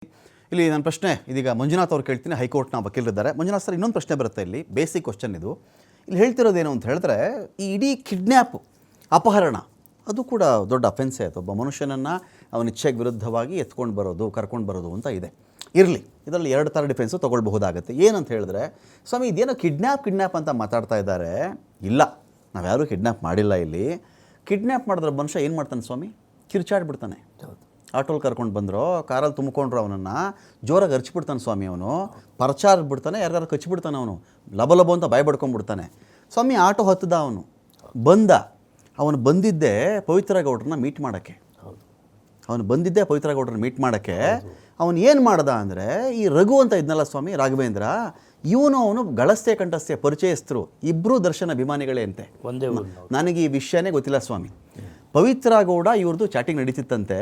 ಇಲ್ಲಿ ನನ್ನ ಪ್ರಶ್ನೆ ಇದೀಗ ಮಂಜುನಾಥ್ ಅವ್ರು ಕೇಳ್ತೀನಿ, ಹೈಕೋರ್ಟ್ನ ವಕೀಲರಿದ್ದಾರೆ. ಮಂಜುನಾಥ್ ಸರ್, ಇನ್ನೊಂದು ಪ್ರಶ್ನೆ ಬರುತ್ತೆ ಇಲ್ಲಿ, ಬೇಸಿಕ್ ಕ್ವಶನ್ ಇದು. ಇಲ್ಲಿ ಹೇಳ್ತಿರೋದೇನು ಅಂತ ಹೇಳಿದ್ರೆ, ಈ ಇಡೀ ಕಿಡ್ನ್ಯಾಪ್, ಅಪಹರಣ ಅದು ಕೂಡ ದೊಡ್ಡ ಅಫೆನ್ಸೇ ಆಯಿತು. ಒಬ್ಬ ಮನುಷ್ಯನನ್ನು ಅವನ ಇಚ್ಛೆಗೆ ವಿರುದ್ಧವಾಗಿ ಎತ್ಕೊಂಡು ಬರೋದು, ಕರ್ಕೊಂಡು ಬರೋದು ಅಂತ ಇದೆ. ಇರಲಿ, ಇದರಲ್ಲಿ ಎರಡು ಥರ ಡಿಫೆನ್ಸು ತೊಗೊಳ್ಬಹುದಾಗುತ್ತೆ. ಏನಂತ ಹೇಳಿದ್ರೆ, ಸ್ವಾಮಿ ಇದೇನೋ ಕಿಡ್ನ್ಯಾಪ್ ಅಂತ ಮಾತಾಡ್ತಾ ಇದ್ದಾರೆ. ಇಲ್ಲ, ನಾವ್ಯಾರೂ ಕಿಡ್ನ್ಯಾಪ್ ಮಾಡಿಲ್ಲ. ಇಲ್ಲಿ ಕಿಡ್ನ್ಯಾಪ್ ಮಾಡಿದ್ರೆ ಮನುಷ್ಯ ಏನು ಮಾಡ್ತಾನೆ ಸ್ವಾಮಿ? ಕಿರ್ಚಾಡ್ಬಿಡ್ತಾನೆ. ಆಟೋಲ್ಲಿ ಕರ್ಕೊಂಡು ಬಂದರು, ಕಾರಲ್ಲಿ ತುಂಬಿಕೊಂಡ್ರು, ಅವನನ್ನು ಜೋರಾಗಿ ಹರ್ಚಿಬಿಡ್ತಾನೆ ಸ್ವಾಮಿ. ಅವನು ಪರ್ಚಾರ್ ಬಿಡ್ತಾನೆ, ಯಾರ್ಯಾರು ಕಚ್ಚಿಬಿಡ್ತಾನೆ. ಅವನು ಲಬ ಅಂತ ಬಾಯಿ ಬಡ್ಕೊಂಡ್ಬಿಡ್ತಾನೆ ಸ್ವಾಮಿ. ಆಟೋ ಹತ್ತದ ಅವನು ಬಂದಿದ್ದೇ ಪವಿತ್ರ ಗೌಡ್ರನ್ನ ಮೀಟ್ ಮಾಡೋಕ್ಕೆ. ಅವನು ಏನು ಮಾಡ್ದ ಅಂದರೆ, ಈ ರಘು ಅಂತ ಇದ್ನಲ್ಲ ಸ್ವಾಮಿ, ರಾಘವೇಂದ್ರ, ಅವನು ಗಳಸ್ತೆ ಕಂಠಸ್ತೆ ಪರಿಚಯಸ್ಥರು, ಇಬ್ಬರು ದರ್ಶನ ಅಭಿಮಾನಿಗಳೇ ಅಂತೆ. ನನಗೆ ಈ ವಿಷಯನೇ ಗೊತ್ತಿಲ್ಲ ಸ್ವಾಮಿ. ಪವಿತ್ರ ಗೌಡ ಇವ್ರದ್ದು ಚಾಟಿಂಗ್ ನಡೀತಿತ್ತಂತೆ.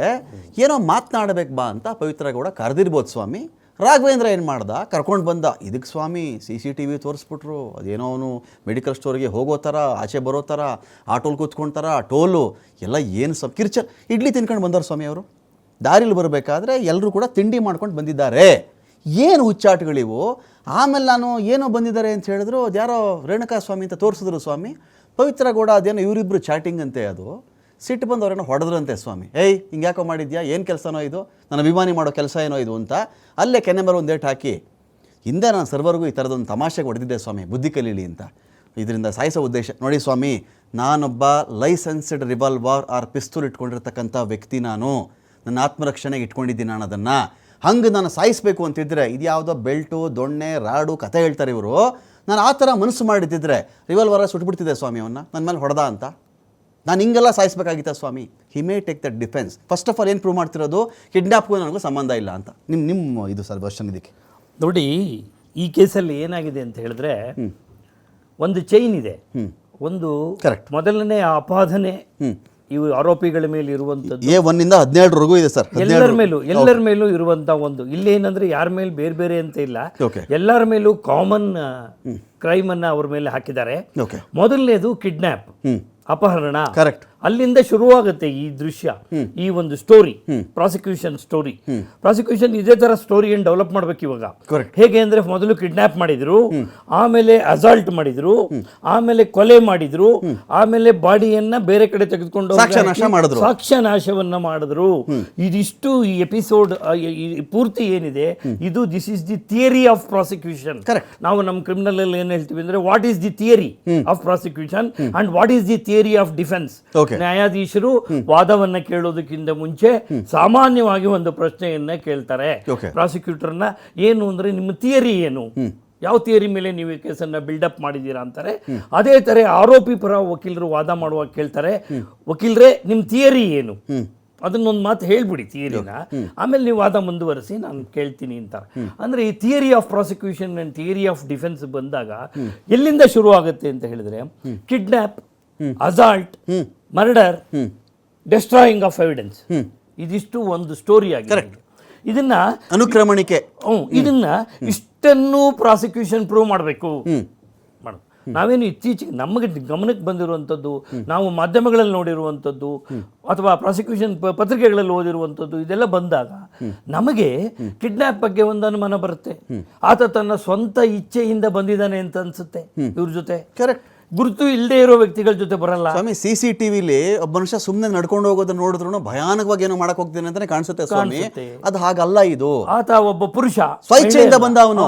ಏನೋ ಮಾತನಾಡಬೇಕು ಬಾ ಅಂತ ಪವಿತ್ರ ಗೌಡ ಕರೆದಿರ್ಬೋದು ಸ್ವಾಮಿ. ರಾಘವೇಂದ್ರ ಏನು ಮಾಡ್ದ, ಕರ್ಕೊಂಡು ಬಂದ. ಇದಕ್ಕೆ ಸ್ವಾಮಿ CCTV ತೋರಿಸ್ಬಿಟ್ರು. ಅದೇನೋ ಅವನು ಮೆಡಿಕಲ್ ಸ್ಟೋರ್ಗೆ ಹೋಗೋ ಥರ, ಆಚೆ ಬರೋ ಥರ, ಆಟೋಲ್ಲಿ ಕೂತ್ಕೊಂತಾರ, ಟೋಲು ಎಲ್ಲ ಏನು ಇಡ್ಲಿ ತಿನ್ಕೊಂಡು ಬಂದವರು ಸ್ವಾಮಿ. ಅವರು ದಾರಿಲಿ ಬರಬೇಕಾದ್ರೆ ಎಲ್ಲರೂ ಕೂಡ ತಿಂಡಿ ಮಾಡ್ಕೊಂಡು ಬಂದಿದ್ದಾರೆ. ಏನು ಹುಚ್ಚಾಟಗಳಿವು. ಆಮೇಲೆ ನಾನು ಏನೋ ಬಂದಿದ್ದಾರೆ ಅಂತ ಹೇಳಿದ್ರು, ಅದ್ಯಾರೋ ರೇಣುಕಾ ಸ್ವಾಮಿ ಅಂತ ತೋರಿಸಿದ್ರು ಸ್ವಾಮಿ. ಪವಿತ್ರ ಗೌಡ ಅದೇನೋ ಇವರಿಬ್ಬರು ಚಾಟಿಂಗ್ ಅಂತೆ. ಅದು ಸಿಟ್ಟು ಬಂದು ಅವರೇನೋ ಹೊಡೆದ್ರಂತೆ ಸ್ವಾಮಿ. ಹಿಂಗೆ ಯಾಕೋ ಮಾಡಿದ್ಯಾ, ಏನು ಕೆಲಸನೋ ಇದು, ನನ್ನ ಅಭಿಮಾನಿ ಮಾಡೋ ಕೆಲಸ ಏನೋ ಇದು ಅಂತ ಅಲ್ಲೇ ಕೆನ್ನೆ ಮೇಲೆ ಒಂದು ಏಟು ಹಾಕಿ, ಹಿಂದೆ ನಾನು ಸರ್ವರ್ಗೂ ಈ ಥರದೊಂದು ತಮಾಷೆಗೆ ಹೊಡೆದಿದ್ದೆ ಸ್ವಾಮಿ, ಬುದ್ಧಿ ಕಲೀಲಿ ಅಂತ. ಇದರಿಂದ ಸಾಯಿಸೋ ಉದ್ದೇಶ ನೋಡಿ ಸ್ವಾಮಿ, ನಾನೊಬ್ಬ ಲೈಸೆನ್ಸ್ಡ್ ರಿವಾಲ್ವರ್ ಆರ್ ಪಿಸ್ತೂಲ್ ಇಟ್ಕೊಂಡಿರ್ತಕ್ಕಂಥ ವ್ಯಕ್ತಿ. ನಾನು ನನ್ನ ಆತ್ಮರಕ್ಷಣೆಗೆ ಇಟ್ಕೊಂಡಿದ್ದೀನಿ ನಾನು ಅದನ್ನು. ಹಂಗೆ ನಾನು ಸಾಯಿಸಬೇಕು ಅಂತಿದ್ರೆ, ಇದು ಯಾವುದೋ ಬೆಲ್ಟು, ದೊಣ್ಣೆ, ರಾಡು ಕತೆ ಹೇಳ್ತಾರೆ ಇವರು. ನಾನು ಆ ಥರ ಮನಸ್ಸು ಮಾಡಿದ್ದಿದ್ರೆ ರಿವಾಲ್ವರ ಸುಟ್ಬಿಡ್ತಿದ್ದೆ ಸ್ವಾಮಿ ಅವನ್ನ, ನನ್ನ ಮೇಲೆ ಹೊಡೆದ ಅಂತ. ನಾನು ಹಿಂಗೆಲ್ಲ ಸಾಯಿಸಬೇಕಾಗಿತ್ತ ಸ್ವಾಮಿ. He may take that defence. First of all ಏನು ಪ್ರೂವ್ ಮಾಡ್ತಿರೋದು, ಕಿಡ್ನ್ಯಾಪ್ಗೂ ನನಗೂ ಸಂಬಂಧ ಇಲ್ಲ ಅಂತ. ನಿಮ್ಮ ಇದು ಸರ್ ವರ್ಷನ್ ಇದಕ್ಕೆ ನೋಡಿ. ಈ ಕೇಸಲ್ಲಿ ಏನಾಗಿದೆ ಅಂತ ಹೇಳಿದ್ರೆ, ಒಂದು ಚೈನ್ ಇದೆ. ಒಂದು ಕರೆಕ್ಟ್ ಮೊದಲನೇ ಆಪಾದನೆ ಇವು ಆರೋಪಿಗಳ ಮೇಲೆ ಇರುವಂಥದ್ದು A1 ಇಂದ 17ವರೆಗೂ ಇದೆ ಸರ್. ಎಲ್ಲರ ಮೇಲೂ ಇರುವಂಥ ಒಂದು, ಇಲ್ಲೇನಂದ್ರೆ ಯಾರ ಮೇಲೆ ಬೇರೆ ಬೇರೆ ಅಂತ ಇಲ್ಲ, ಎಲ್ಲರ ಮೇಲೂ ಕಾಮನ್ ಕ್ರೈಮ್ ಅನ್ನ ಅವ್ರ ಮೇಲೆ ಹಾಕಿದ್ದಾರೆ. ಮೊದಲನೇದು ಕಿಡ್ನ್ಯಾಪ್, ಅಪಹರಣ. ಕರೆಕ್ಟ್. ಅಲ್ಲಿಂದ ಶುರುವಾಗುತ್ತೆ ಈ ದೃಶ್ಯ, ಈ ಒಂದು ಸ್ಟೋರಿ, ಪ್ರಾಸಿಕ್ಯೂಷನ್ ಸ್ಟೋರಿ. ಪ್ರಾಸಿಕ್ಯೂಷನ್ ಇದೇ ತರ ಸ್ಟೋರಿಯನ್ನು ಡೆವಲಪ್ ಮಾಡ್ಬೇಕು ಇವಾಗ. ಹೇಗೆ ಅಂದ್ರೆ, ಮೊದಲು ಕಿಡ್ನಾಪ್ ಮಾಡಿದ್ರು, ಆಮೇಲೆ ಅಸಾಲ್ಟ್ ಮಾಡಿದ್ರು, ಆಮೇಲೆ ಕೊಲೆ ಮಾಡಿದ್ರು, ಆಮೇಲೆ ಬಾಡಿಯನ್ನ ಬೇರೆ ಕಡೆ ತೆಗೆದುಕೊಂಡು ಸಾಕ್ಷ್ಯ ನಾಶವನ್ನ ಮಾಡಿದ್ರು. ಇದಿಷ್ಟು ಈ ಎಪಿಸೋಡ್ ಪೂರ್ತಿ ಏನಿದೆ, ಇದು this is the theory of prosecution. ನಾವು ನಮ್ಮ ಕ್ರಿಮಿನಲ್ ಅಲ್ಲಿ ಏನ್ ಹೇಳ್ತೀವಿ ಅಂದ್ರೆ, what is the theory of prosecution and what is the theory of defence. ನ್ಯಾಯಾಧೀಶರು ವಾದವನ್ನ ಕೇಳೋದಕ್ಕಿಂತ ಮುಂಚೆ ಸಾಮಾನ್ಯವಾಗಿ ಒಂದು ಪ್ರಶ್ನೆಯನ್ನ ಕೇಳ್ತಾರೆ ಪ್ರಾಸಿಕ್ಯೂಟರ್ನ. ಏನು ಅಂದ್ರೆ, ನಿಮ್ಮ ಥಿಯರಿ ಏನು, ಯಾವ ಥಿಯರಿ ಮೇಲೆ ನೀವು ಈ ಕೇಸನ್ನ ಬಿಲ್ಡಪ್ ಮಾಡಿದ್ದೀರಾ ಅಂತಾರೆ. ಅದೇ ತರ ಆರೋಪಿ ಪರ ವಕೀಲರು ವಾದ ಮಾಡುವಾಗ ಕೇಳ್ತಾರೆ, ವಕೀಲರೇ ನಿಮ್ಮ ಥಿಯರಿ ಏನು, ಅದನ್ನೊಂದು ಮಾತು ಹೇಳ್ಬಿಡಿ ಥಿಯರಿನ, ಆಮೇಲೆ ನೀವು ವಾದ ಮುಂದುವರಿಸಿ ನಾನು ಕೇಳ್ತೀನಿ ಅಂತ. ಅಂದ್ರೆ ಈ theory of prosecution and theory of defence ಬಂದಾಗ ಎಲ್ಲಿಂದ ಶುರು ಆಗುತ್ತೆ ಅಂತ ಹೇಳಿದ್ರೆ, kidnap, assault, murder, destroying of evidence, ಇದಿಷ್ಟು ಒಂದು ಸ್ಟೋರಿ ಆಗಿದೆ. ಇದನ್ನ ಅನುಕ್ರಮಣಿಕೆ, ಇದನ್ನ ಇಷ್ಟನ್ನು ಪ್ರಾಸಿಕ್ಯೂಷನ್ ಪ್ರೂವ್ ಮಾಡಬೇಕು. ನಾವೇನು ಇತ್ತೀಚೆಗೆ ನಮಗೆ ಗಮನಕ್ಕೆ ಬಂದಿರುವಂಥದ್ದು, ನಾವು ಮಾಧ್ಯಮಗಳಲ್ಲಿ ನೋಡಿರುವಂಥದ್ದು ಅಥವಾ ಪ್ರಾಸಿಕ್ಯೂಷನ್ ಪತ್ರಿಕೆಗಳಲ್ಲಿ ಓದಿರುವಂಥದ್ದು, ಇದೆಲ್ಲ ಬಂದಾಗ ನಮಗೆ ಕಿಡ್ನ್ಯಾಪ್ ಬಗ್ಗೆ ಒಂದು ಅನುಮಾನ ಬರುತ್ತೆ. ಆತ ತನ್ನ ಸ್ವಂತ ಇಚ್ಛೆಯಿಂದ ಬಂದಿದ್ದಾನೆ ಅಂತ ಅನ್ಸುತ್ತೆ ಇವ್ರ ಜೊತೆ. ಕರೆಕ್ಟ್. ಗುರುತು ಇಲ್ಲದೆ ಇರೋ ವ್ಯಕ್ತಿಗಳ ಜೊತೆ ಬರಲ್ಲ ಸ್ವಾಮಿ. CCTVಲಿ ಒಬ್ಬ ಮನುಷ್ಯ ಸುಮ್ಮನೆ ನಡ್ಕೊಂಡು ಹೋಗೋದನ್ನ ನೋಡಿದ್ರು ಭಯಾನಕವಾಗಿ ಏನೋ ಮಾಡಕ್ ಹೋಗ್ತೀನಿ ಅಂತಾನೆ ಕಾಣಿಸುತ್ತೆ ಸ್ವಾಮಿ. ಅದು ಹಾಗಲ್ಲ. ಇದು ಆತ ಒಬ್ಬ ಪುರುಷ ಸ್ವಇಚ್ಛೆಯಿಂದ ಬಂದ, ಅವನು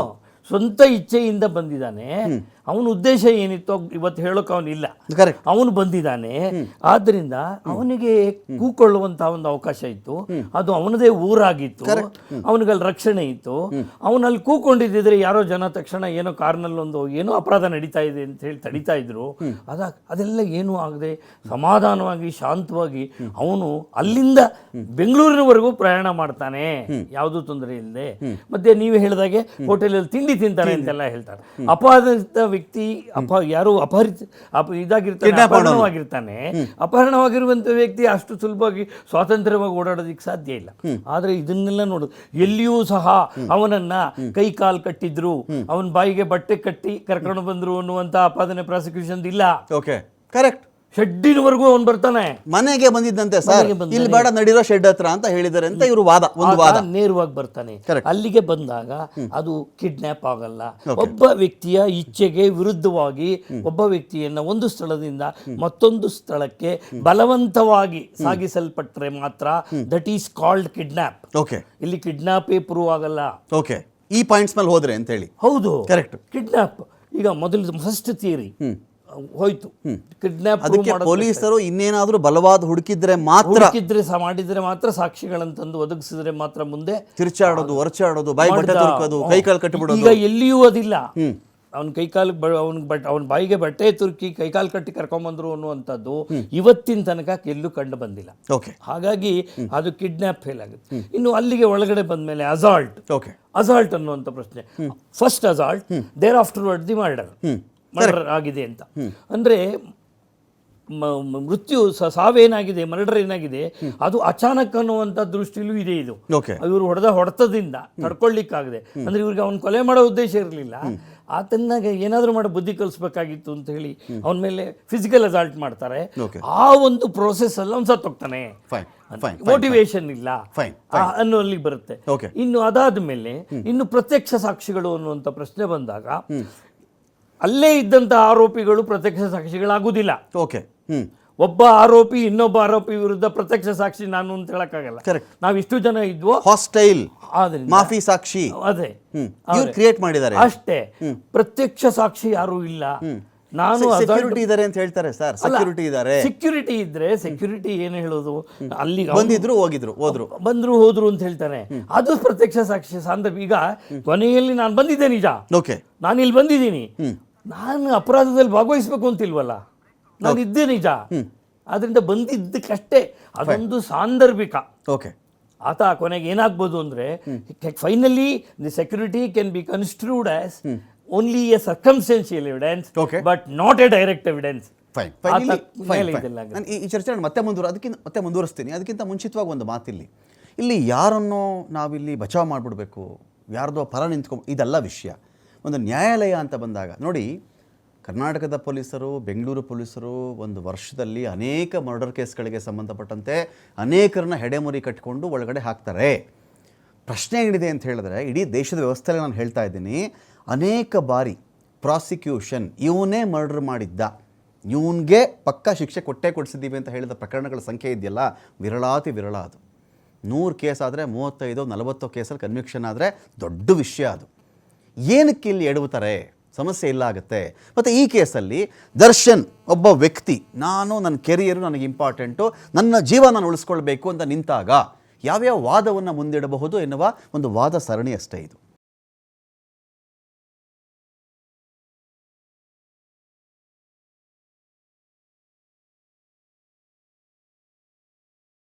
ಸ್ವಂತ ಇಚ್ಛೆಯಿಂದ ಬಂದಿದ್ದಾನೆ. ಅವನ ಉದ್ದೇಶ ಏನಿತ್ತು ಇವತ್ತು ಹೇಳೋಕೆ ಅವನಿಲ್ಲ, ಅವನು ಬಂದಿದ್ದಾನೆ. ಆದ್ರಿಂದ ಅವನಿಗೆ ಕೂಕೊಳ್ಳುವಂತಹ ಒಂದು ಅವಕಾಶ ಇತ್ತು. ಅದು ಅವನದೇ ಊರಾಗಿತ್ತು, ಅವನಿಗಲ್ಲಿ ರಕ್ಷಣೆ ಇತ್ತು. ಅವನಲ್ಲಿ ಕೂಕೊಂಡಿದ್ದಿದ್ರೆ ಯಾರೋ ಜನ ತಕ್ಷಣ ಏನೋ ಕಾರ್ನಲ್ಲಿ ಒಂದು ಏನೋ ಅಪರಾಧ ನಡೀತಾ ಇದೆ ಅಂತ ಹೇಳಿ ತಡೀತಾ ಇದ್ರು. ಅದೆಲ್ಲ ಏನೂ ಆಗದೆ ಸಮಾಧಾನವಾಗಿ ಶಾಂತವಾಗಿ ಅವನು ಅಲ್ಲಿಂದ ಬೆಂಗಳೂರಿನವರೆಗೂ ಪ್ರಯಾಣ ಮಾಡ್ತಾನೆ, ಯಾವುದೂ ತೊಂದರೆ ಇಲ್ಲದೆ. ಮತ್ತೆ ನೀವು ಹೇಳಿದಾಗೆ ಹೋಟೆಲಲ್ಲಿ ತಿಂಡಿ ತಿಂತಾನೆ ಅಂತೆಲ್ಲ ಹೇಳ್ತಾರೆ. ಅಪರಾಧಿತ ವ್ಯಕ್ತಿ ಯಾರು ಅಪಹರಣವಾಗಿರ್ತಾನೆ, ಅಪಹರಣವಾಗಿರುವಂತ ವ್ಯಕ್ತಿ ಅಷ್ಟು ಸುಲಭವಾಗಿ ಸ್ವಾತಂತ್ರ್ಯವಾಗಿ ಓಡಾಡೋದಕ್ಕೆ ಸಾಧ್ಯ ಇಲ್ಲ. ಆದ್ರೆ ಇದನ್ನೆಲ್ಲ ನೋಡೋದು, ಎಲ್ಲಿಯೂ ಸಹ ಅವನನ್ನ ಕೈ ಕಾಲು ಕಟ್ಟಿದ್ರು, ಅವನ ಬಾಯಿಗೆ ಬಟ್ಟೆ ಕಟ್ಟಿ ಕರ್ಕೊಂಡು ಬಂದ್ರು ಅನ್ನುವಂತ ಆಪಾದನೆ ಪ್ರಾಸಿಕ್ಯೂಷನ್ ಇಲ್ಲ. Okay, correct. ಶೆಡ್ಡಿನವರೆಗೂ ಅವನು ಬರ್ತಾನೆ. ಮನೆಗೆ ಬಂದಿದ್ದಂತೆ ಸರ್, ಇಲ್ಲಿ ಬೇಡ ನಡಿರೋ ಶೆಡ್ ಹತ್ರ ಅಂತ ಹೇಳಿದ್ದಾರೆ ಅಂತ ಇವರು ಒಂದು ವಾದ. ನೇರವಾಗಿ ಬರ್ತಾನೆ. ಅಲ್ಲಿಗೆ ಬಂದಾಗ ಅದು ಕಿಡ್ನಾಪ್ ಆಗಲ್ಲ. ಒಬ್ಬ ವ್ಯಕ್ತಿಯ ಇಚ್ಛೆಗೆ ವಿರುದ್ಧವಾಗಿ ಒಬ್ಬ ವ್ಯಕ್ತಿಯನ್ನ ಒಂದು ಸ್ಥಳದಿಂದ ಮತ್ತೊಂದು ಸ್ಥಳಕ್ಕೆ ಬಲವಂತವಾಗಿ ಸಾಗಿಸಲ್ಪಟ್ಟರೆ ಮಾತ್ರ that is called kidnap. Okay, ಇಲ್ಲಿ ಕಿಡ್ನಾಪೇ ಪ್ರೂವ್ ಆಗಲ್ಲ. ಓಕೆ, ಈ ಪಾಯಿಂಟ್ಸ್ ಮೇಲೆ ಹೋದ್ರೆ ಅಂತ ಹೇಳಿ. ಹೌದು, ಕರೆಕ್ಟ್. ಕಿಡ್ನಾಪ್ ಈಗ ಮೊದಲು ಫಸ್ಟ್ ಥಿಯರಿ ಹೋಯ್ತು. ಕಿಡ್ನಾಪ್ ಅದಕ್ಕೆ ಪೊಲೀಸರು ಇನ್ನೇನಾದ್ರೂ ಬಲವಾದ ಹುಡುಕಿದ್ರೆ ಮಾತ್ರ, ಮಾಡಿದ್ರೆ ಮಾತ್ರ, ಸಾಕ್ಷಿಗಳಂತಂದು ಒದಗಿಸಿದ್ರೆ ಮಾತ್ರ ಮುಂದೆ ತಿರ್ಚಾಡೋದು, ಹೊರಚಾಡೋದು, ಬಾಯಿ ಬಟ್ಟೆ ತುರುಕೋದು, ಕೈಕಾಲು ಕಟ್ಟಿಬಿಡೋದು. ಈಗ ಎಲ್ಲಿಯೂ ಅದಿಲ್ಲ. ಅವನ ಕೈಕಾಲು ಅವನ ಬಾಯಿಗೆ ಬಟ್ಟೆ ತುರುಕಿ ಕೈಕಾಲು ಕಟ್ಟಿ ಕರ್ಕೊಂಬಂದ್ರು ಅನ್ನುವಂಥದ್ದು ಇವತ್ತಿನ ತನಕ ಎಲ್ಲೂ ಕಂಡು ಬಂದಿಲ್ಲ. ಹಾಗಾಗಿ ಅದು ಕಿಡ್ನಾಪ್ ಫೇಲ್ ಆಗುತ್ತೆ. ಇನ್ನು ಅಲ್ಲಿಗೆ ಒಳಗಡೆ ಬಂದ್ಮೇಲೆ ಅಸಾಲ್ಟ್ ಅನ್ನುವಂಥ ಪ್ರಶ್ನೆ. First assault, there afterward the murder ಆಗಿದೆ ಅಂತ ಅಂದ್ರೆ ಮೃತ್ಯು ಸಾವೇನಾಗಿದೆ, ಮರ್ಡರ್ ಏನಾಗಿದೆ, ಅದು ಅಚಾನಕ್ ಅನ್ನುವಂಥ ದೃಷ್ಟಿಲೂ ಇದೆ. ಇದು ಇವರು ಹೊಡೆತದಿಂದ ತಡ್ಕೊಳ್ಳಿಕ್ಕಾಗದೆ, ಅಂದ್ರೆ ಇವ್ರಿಗೆ ಅವ್ನು ಕೊಲೆ ಮಾಡೋ ಉದ್ದೇಶ ಇರಲಿಲ್ಲ, ಆತನಾಗ ಏನಾದರೂ ಮಾಡಿ ಬುದ್ಧಿ ಕಲಿಸ್ಬೇಕಾಗಿತ್ತು ಅಂತ ಹೇಳಿ ಅವನ ಮೇಲೆ ಫಿಸಿಕಲ್ ಅಸಾಲ್ಟ್ ಮಾಡ್ತಾರೆ. ಆ ಒಂದು ಪ್ರೋಸೆಸ್ ಅಲ್ಲಿ ಅವ್ನು ಸತ್ತೋಗ್ತಾನೆ, ಮೋಟಿವೇಶನ್ ಇಲ್ಲ ಅನ್ನೋಲ್ಲಿಗೆ ಬರುತ್ತೆ. ಇನ್ನು ಅದಾದ್ಮೇಲೆ ಇನ್ನು ಪ್ರತ್ಯಕ್ಷ ಸಾಕ್ಷಿಗಳು ಅನ್ನುವಂಥ ಪ್ರಶ್ನೆ ಬಂದಾಗ ಅಲ್ಲೇ ಇದ್ದಂಥ ಆರೋಪಿಗಳು ಪ್ರತ್ಯಕ್ಷ ಸಾಕ್ಷಿಗಳಾಗುವುದಿಲ್ಲ. ಒಬ್ಬ ಆರೋಪಿ ಇನ್ನೊಬ್ಬ ಆರೋಪಿ ವಿರುದ್ಧ ಪ್ರತ್ಯಕ್ಷ ಸಾಕ್ಷಿ ನಾನು ಅಂತ ಹೇಳಕ್ಕಾಗಲ್ಲ. ನಾವ್ ಇಷ್ಟು ಜನ ಇದ್ವೋ ಹಾಸ್ಟೈಲ್ ಮಾಫಿ ಸಾಕ್ಷಿ ಅದೇ ಕ್ರಿಯೇಟ್ ಮಾಡಿದ್ದಾರೆ ಅಷ್ಟೇ. ಪ್ರತ್ಯಕ್ಷ ಸಾಕ್ಷಿ ಯಾರು ಇಲ್ಲ. ನಾನು ಸೆಕ್ಯೂರಿಟಿ ಇದ್ದಾರೆ ಅಂತ ಹೇಳ್ತಾರೆ ಸರ್. ಸೆಕ್ಯೂರಿಟಿ ಇದ್ದಾರೆ, ಸೆಕ್ಯೂರಿಟಿ ಇದ್ರೆ ಸೆಕ್ಯೂರಿಟಿ ಏನು ಹೇಳೋದು, ಅಲ್ಲಿ ಬಂದಿದ್ರು ಬಂದ್ರು ಹೋದ್ರು ಅಂತ ಹೇಳ್ತಾನೆ. ಅದು ಪ್ರತ್ಯಕ್ಷ ಸಾಕ್ಷಿ ಸಂದರ್ಭ. ಈಗ ಕೊನೆಯಲ್ಲಿ ನಾನು ಬಂದಿದ್ದೆ ನಿಜ, ನಾನು ಇಲ್ಲಿ ಬಂದಿದ್ದೀನಿ, ನಾನು ಅಪರಾಧದಲ್ಲಿ ಭಾಗವಹಿಸ್ಬೇಕು ಅಂತಿಲ್ವಲ್ಲ, ನಾನು ಇದ್ದೆ ನಿಜ, ಆದ್ರಿಂದ ಬಂದಿದ್ದಕ್ಕಷ್ಟೇ. ಅದೊಂದು ಸಾಂದರ್ಭಿಕ. ಆತ ಕೊನೆಗೆ ಏನಾಗ್ಬೋದು ಅಂದ್ರೆ finally the security can be construed as only a circumstantial evidence but not a direct evidence. ಈ ಚರ್ಚೆ ಮತ್ತೆ ಮುಂದುವರಿಸ್ತೀನಿ. ಅದಕ್ಕಿಂತ ಮುಂಚಿತವಾಗಿ ಒಂದು ಮಾತಿಲ್ಲಿ, ಇಲ್ಲಿ ಯಾರನ್ನೋ ನಾವಿಲ್ಲಿ ಬಚಾವ್ ಮಾಡಿಬಿಡ್ಬೇಕು, ಯಾರ್ದೋ ಪರ ನಿಂತ್ಕೊಂಡು ಇದೆಲ್ಲ ವಿಷಯ. ಒಂದು ನ್ಯಾಯಾಲಯ ಅಂತ ಬಂದಾಗ ನೋಡಿ, ಕರ್ನಾಟಕದ ಪೊಲೀಸರು, ಬೆಂಗಳೂರು ಪೊಲೀಸರು ಒಂದು ವರ್ಷದಲ್ಲಿ ಅನೇಕ ಮರ್ಡರ್ ಕೇಸ್ಗಳಿಗೆ ಸಂಬಂಧಪಟ್ಟಂತೆ ಅನೇಕರನ್ನ ಹೆಡೆಮುರಿ ಕಟ್ಟಿಕೊಂಡು ಒಳಗಡೆ ಹಾಕ್ತಾರೆ. ಪ್ರಶ್ನೆ ಏನಿದೆ ಅಂತ ಹೇಳಿದ್ರೆ, ಇಡೀ ದೇಶದ ವ್ಯವಸ್ಥೆಯಲ್ಲಿ ನಾನು ಹೇಳ್ತಾ ಇದ್ದೀನಿ, ಅನೇಕ ಬಾರಿ ಪ್ರಾಸಿಕ್ಯೂಷನ್ ಇವನೇ ಮರ್ಡರ್ ಮಾಡಿದ್ದ, ಇವನಿಗೆ ಪಕ್ಕಾ ಶಿಕ್ಷೆ ಕೊಡಿಸಿದ್ದೀವಿ ಅಂತ ಹೇಳಿದ ಪ್ರಕರಣಗಳ ಸಂಖ್ಯೆ ಇದೆಯಲ್ಲ, ವಿರಳಾತಿ ವಿರಳ. ಅದು 100 ಕೇಸ್ ಆದರೆ 35-40 ಕೇಸಲ್ಲಿ ಕನ್ವಿಕ್ಷನ್ ಆದರೆ ದೊಡ್ಡ ವಿಷಯ. ಅದು ಏನಕ್ಕೆ ಇಲ್ಲಿ ಎಡವುತ್ತಾರೆ, ಸಮಸ್ಯೆ ಇಲ್ಲ ಆಗುತ್ತೆ. ಮತ್ತು ಈ ಕೇಸಲ್ಲಿ ದರ್ಶನ್ ಒಬ್ಬ ವ್ಯಕ್ತಿ, ನನ್ನ ಕೆರಿಯರು ನನಗೆ ಇಂಪಾರ್ಟೆಂಟು, ನನ್ನ ಜೀವ ನಾನು ಉಳಿಸ್ಕೊಳ್ಬೇಕು ಅಂತ ನಿಂತಾಗ ಯಾವ್ಯಾವ ವಾದವನ್ನು ಮುಂದಿಡಬಹುದು ಎನ್ನುವ ಒಂದು ವಾದ ಸರಣಿ ಅಷ್ಟೇ ಇದು.